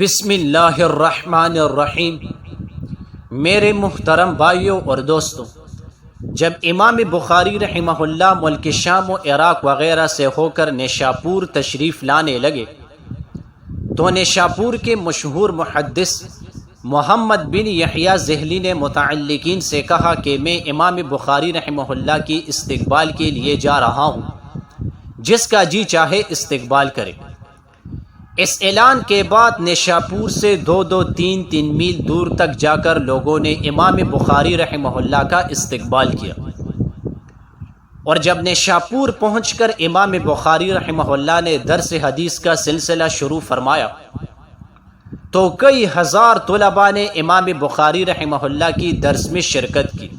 بسم اللہ الرحمن الرحیم۔ میرے محترم بھائیوں اور دوستوں، جب امام بخاری رحمہ اللہ ملک شام و عراق وغیرہ سے ہو کر نیشاپور تشریف لانے لگے تو نیشاپور کے مشہور محدث محمد بن یحییٰ ذہلی نے متعلقین سے کہا کہ میں امام بخاری رحمہ اللہ کی استقبال کے لیے جا رہا ہوں، جس کا جی چاہے استقبال کرے۔ اس اعلان کے بعد نیشاپور سے 2-3 میل دور تک جا کر لوگوں نے امام بخاری رحمہ اللہ کا استقبال کیا، اور جب نیشاپور پہنچ کر امام بخاری رحمہ اللہ نے درس حدیث کا سلسلہ شروع فرمایا تو کئی ہزار طلباء نے امام بخاری رحمہ اللہ کی درس میں شرکت کی،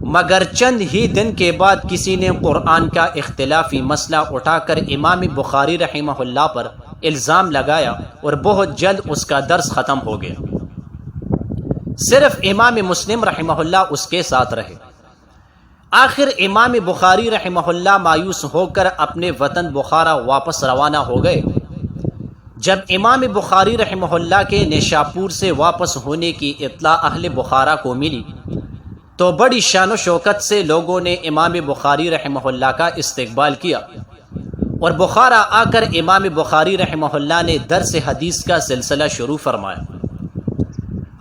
مگر چند ہی دن کے بعد کسی نے قرآن کا اختلافی مسئلہ اٹھا کر امام بخاری رحمہ اللہ پر الزام لگایا اور بہت جلد اس کا درس ختم ہو گیا۔ صرف امام مسلم رحمہ اللہ اس کے ساتھ رہے۔ آخر امام بخاری رحمہ اللہ مایوس ہو کر اپنے وطن بخارا واپس روانہ ہو گئے۔ جب امام بخاری رحمہ اللہ کے نیشاپور سے واپس ہونے کی اطلاع اہل بخارا کو ملی تو بڑی شان و شوکت سے لوگوں نے امام بخاری رحمہ اللہ کا استقبال کیا، اور بخارا آ کر امام بخاری رحمہ اللہ نے درس حدیث کا سلسلہ شروع فرمایا۔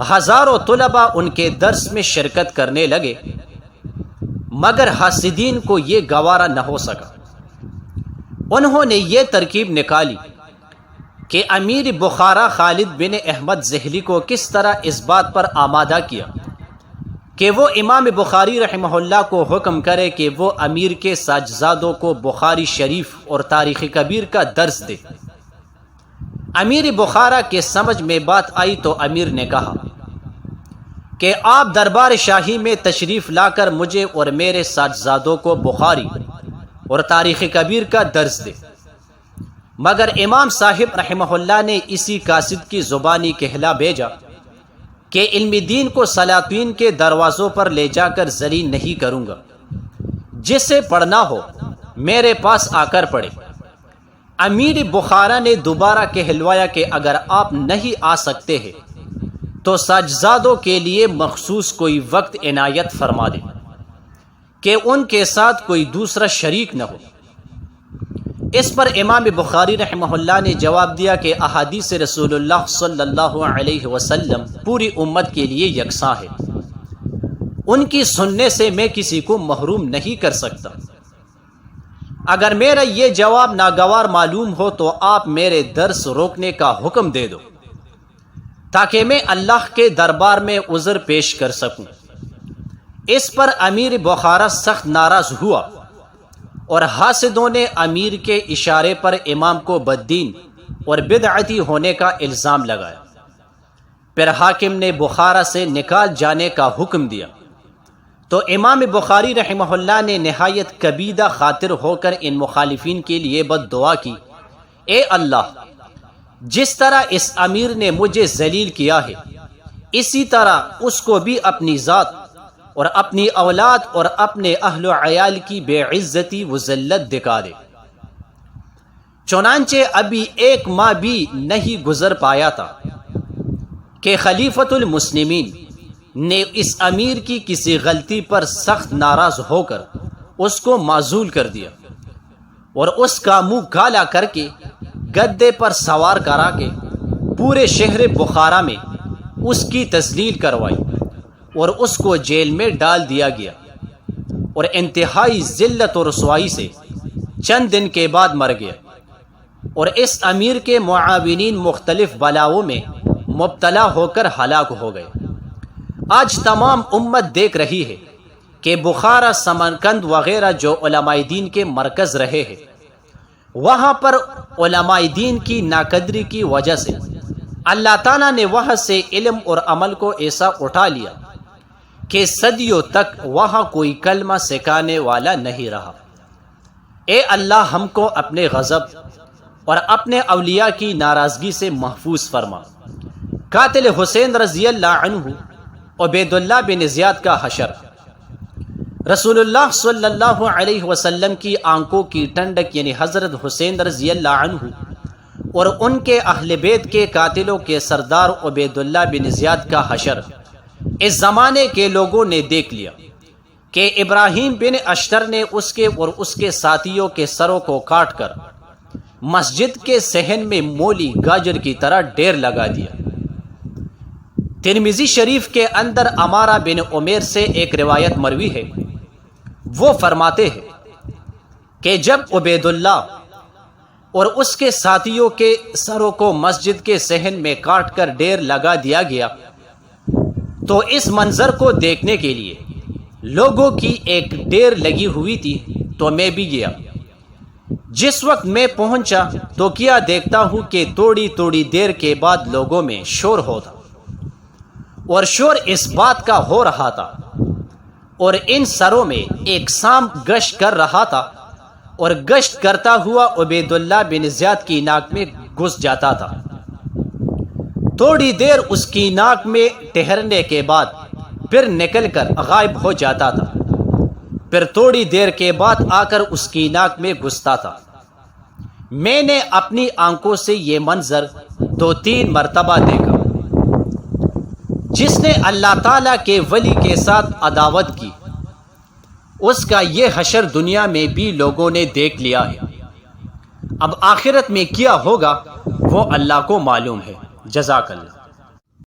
ہزاروں طلباء ان کے درس میں شرکت کرنے لگے، مگر حاسدین کو یہ گوارا نہ ہو سکا۔ انہوں نے یہ ترکیب نکالی کہ امیر بخارا خالد بن احمد ذہلی کو کس طرح اس بات پر آمادہ کیا کہ وہ امام بخاری رحمہ اللہ کو حکم کرے کہ وہ امیر کے ساجزادوں کو بخاری شریف اور تاریخ کبیر کا درس دے۔ امیر بخارا کے سمجھ میں بات آئی تو امیر نے کہا کہ آپ دربار شاہی میں تشریف لا کر مجھے اور میرے ساجزادوں کو بخاری اور تاریخ کبیر کا درس دے، مگر امام صاحب رحمہ اللہ نے اسی قاصد کی زبانی کہلا بھیجا کہ علم دین کو سلاطین کے دروازوں پر لے جا کر ذلیل نہیں کروں گا، جسے پڑھنا ہو میرے پاس آ کر پڑھے۔ امیر بخارا نے دوبارہ کہلوایا کہ اگر آپ نہیں آ سکتے ہیں تو ساجزادوں کے لیے مخصوص کوئی وقت عنایت فرما دیں کہ ان کے ساتھ کوئی دوسرا شریک نہ ہو۔ اس پر امام بخاری رحمہ اللہ نے جواب دیا کہ احادیث رسول اللہ صلی اللہ علیہ وسلم پوری امت کے لیے یکساں ہے، ان کی سننے سے میں کسی کو محروم نہیں کر سکتا۔ اگر میرا یہ جواب ناگوار معلوم ہو تو آپ میرے درس روکنے کا حکم دے دو تاکہ میں اللہ کے دربار میں عذر پیش کر سکوں۔ اس پر امیر بخارا سخت ناراض ہوا، اور حاسدوں نے امیر کے اشارے پر امام کو بددین اور بدعتی ہونے کا الزام لگایا۔ پھر حاکم نے بخارا سے نکال جانے کا حکم دیا تو امام بخاری رحمہ اللہ نے نہایت کبیدہ خاطر ہو کر ان مخالفین کے لیے بد دعا کی، اے اللہ، جس طرح اس امیر نے مجھے ذلیل کیا ہے اسی طرح اس کو بھی اپنی ذات اور اپنی اولاد اور اپنے اہل و عیال کی بے عزتی و ذلت دکھا دے۔ چنانچہ ابھی 1 ماہ بھی نہیں گزر پایا تھا کہ خلیفۃ المسلمین نے اس امیر کی کسی غلطی پر سخت ناراض ہو کر اس کو معزول کر دیا، اور اس کا منہ کالا کر کے گدے پر سوار کرا کے پورے شہر بخارا میں اس کی تذلیل کروائی، اور اس کو جیل میں ڈال دیا گیا، اور انتہائی ذلت و رسوائی سے چند دن کے بعد مر گیا، اور اس امیر کے معاونین مختلف بلاؤں میں مبتلا ہو کر ہلاک ہو گئے۔ آج تمام امت دیکھ رہی ہے کہ بخارا، سمرقند وغیرہ جو علماء دین کے مرکز رہے ہیں، وہاں پر علماء دین کی ناقدری کی وجہ سے اللہ تعالیٰ نے وہاں سے علم اور عمل کو ایسا اٹھا لیا کہ صدیوں تک وہاں کوئی کلمہ سکھانے والا نہیں رہا۔ اے اللہ، ہم کو اپنے غضب اور اپنے اولیاء کی ناراضگی سے محفوظ فرما۔ قاتل حسین رضی اللہ عنہ عبید اللہ بن زیاد کا حشر۔ رسول اللہ صلی اللہ علیہ وسلم کی آنکھوں کی ٹھنڈک یعنی حضرت حسین رضی اللہ عنہ اور ان کے اہل بیت کے قاتلوں کے سردار عبید اللہ بن زیاد کا حشر اس زمانے کے لوگوں نے دیکھ لیا کہ ابراہیم بن اشتر نے اس کے اور اس کے ساتھیوں کے سروں کو کاٹ کر مسجد کے صحن میں مولی گاجر کی طرح ڈھیر لگا دیا۔ ترمذی شریف کے اندر عمارہ بن عمیر سے ایک روایت مروی ہے، وہ فرماتے ہیں کہ جب عبید اللہ اور اس کے ساتھیوں کے سروں کو مسجد کے صحن میں کاٹ کر ڈھیر لگا دیا گیا تو اس منظر کو دیکھنے کے لیے لوگوں کی ایک ڈھیر لگی ہوئی تھی تو میں بھی گیا۔ جس وقت میں پہنچا تو کیا دیکھتا ہوں کہ تھوڑی دیر کے بعد لوگوں میں شور ہوتا، اور شور اس بات کا ہو رہا تھا اور ان سروں میں ایک سانپ گشت کر رہا تھا اور گشت کرتا ہوا عبید اللہ بن زیاد کی ناک میں گھس جاتا تھا۔ تھوڑی دیر اس کی ناک میں ٹھہرنے کے بعد پھر نکل کر غائب ہو جاتا تھا، پھر تھوڑی دیر کے بعد آ کر اس کی ناک میں گھستا تھا۔ میں نے اپنی آنکھوں سے یہ منظر 2-3 مرتبہ دیکھا۔ جس نے اللہ تعالیٰ کے ولی کے ساتھ عداوت کی اس کا یہ حشر دنیا میں بھی لوگوں نے دیکھ لیا ہے، اب آخرت میں کیا ہوگا وہ اللہ کو معلوم ہے۔ جزاک اللہ۔